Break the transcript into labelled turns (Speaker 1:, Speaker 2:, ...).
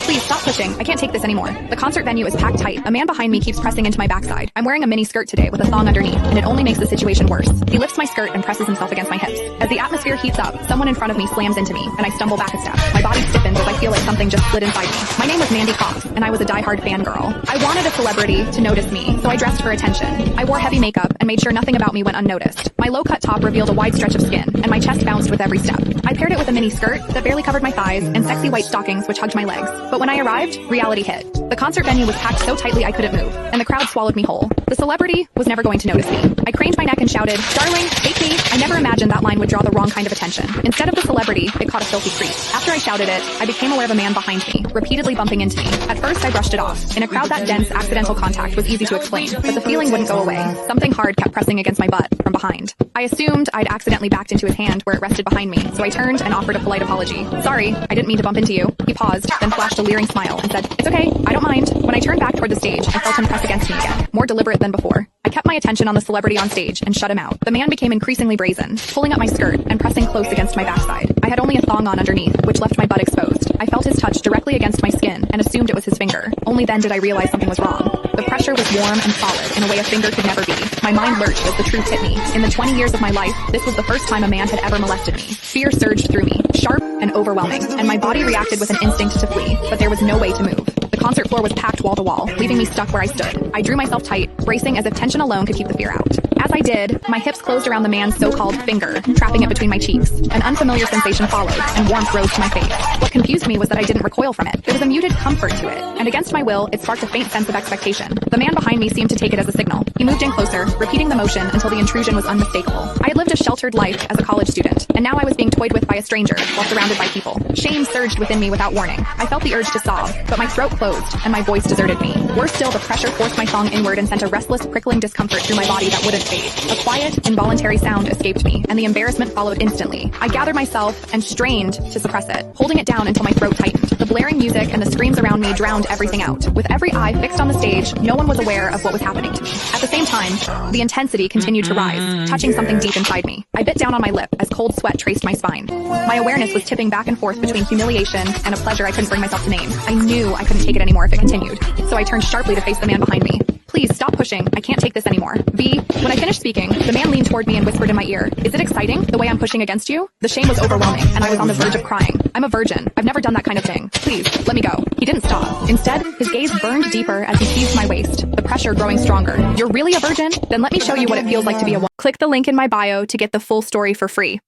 Speaker 1: Please stop pushing. I can't take this anymore. The concert venue is packed tight. A man behind me keeps pressing into my backside. I'm wearing a mini skirt today with a thong underneath, and it only makes the situation worse. He lifts my skirt and presses himself against my hips. As the atmosphere heats up, someone in front of me slams into me, and I stumble back a step. My body stiffens as I feel like something just slid inside me. My name was Mandy Cox, and I was a diehard fangirl. I wanted a celebrity to notice me, so I dressed for attention. I wore heavy makeup and made sure nothing about me went unnoticed. My low-cut top revealed a wide stretch of skin, and my chest bounced with every step. I paired it with a mini skirt that barely covered my thighs and sexy white stockings which hugged my legs. But when I arrived, reality hit. The concert venue was packed so tightly I couldn't move, and the crowd swallowed me whole. The celebrity was never going to notice me. I craned my neck and shouted, "Darling, take me." I never imagined that line would draw the wrong kind of attention. Instead of the celebrity, it caught a filthy creep. After I shouted it, I became aware of a man behind me, repeatedly bumping into me. At first, I brushed it off. In a crowd that dense, accidental contact was easy to explain, but the feeling wouldn't go away. Something hard kept pressing against my butt from behind. I assumed I'd accidentally backed into his hand where it rested behind me, so I turned and offered a polite apology. "Sorry, I didn't mean to bump into you." He paused, then flashed a leering smile and said, "It's okay, I don't mind." When I turned back toward the stage, I felt him press against me again, more deliberate than before. I kept my attention on the celebrity on stage and shut him out. The man became increasingly brazen, pulling up my skirt and pressing close against my backside. I had only a thong on underneath, which left my butt exposed. I felt his touch directly against my skin and assumed it was his finger. Only then did I realize something was wrong. The pressure was warm and solid in a way a finger could never be. My mind lurched as the truth hit me. In the 20 years of my life, this was the first time a man had ever molested me. Fear surged through me, sharp and overwhelming, and my body reacted with an instinct to flee, but there was no way to move. The concert floor was packed wall to wall, leaving me stuck where I stood. I drew myself tight, bracing as if tension alone could keep the fear out. As I did, my hips closed around the man's so-called finger, trapping it between my cheeks. An unfamiliar sensation followed, and warmth rose to my face. What confused me was that I didn't recoil from it. There was a muted comfort to it, and against my will, it sparked a faint sense of expectation. The man behind me seemed to take it as a signal. He moved in closer, repeating the motion until the intrusion was unmistakable. I had lived a sheltered life as a college student, and now I was being toyed with by a stranger while surrounded by people. Shame surged within me without warning. I felt the urge to sob, but my throat closed, and my voice deserted me. Worse still, the pressure forced my thong inward and sent a restless, prickling discomfort through my body that wouldn't fade. A quiet, involuntary sound escaped me, and the embarrassment followed instantly. I gathered myself and strained to suppress it, holding it down until my throat tightened. The blaring music and the screams around me drowned everything out. With every eye fixed on the stage, no one was aware of what was happening to me. At the same time, the intensity continued to rise, touching something deep inside me. I bit down on my lip as cold sweat traced my spine. My awareness was tipping back and forth between humiliation and a pleasure I couldn't bring myself to name. I knew I couldn't take it anymore if it continued, so I turned sharply to face the man behind me. "Please stop pushing. I can't take this anymore." When I finished speaking, the man leaned toward me and whispered in my ear, "Is it exciting, the way I'm pushing against you?" The shame was overwhelming, and I was on the verge of crying. "I'm a virgin. I've never done that kind of thing. Please, let me go." He didn't stop. Instead, his gaze burned deeper as he seized my waist, the pressure growing stronger. "You're really a virgin? Then let me show you what it feels like to be a woman." Click the link in my bio to get the full story for free.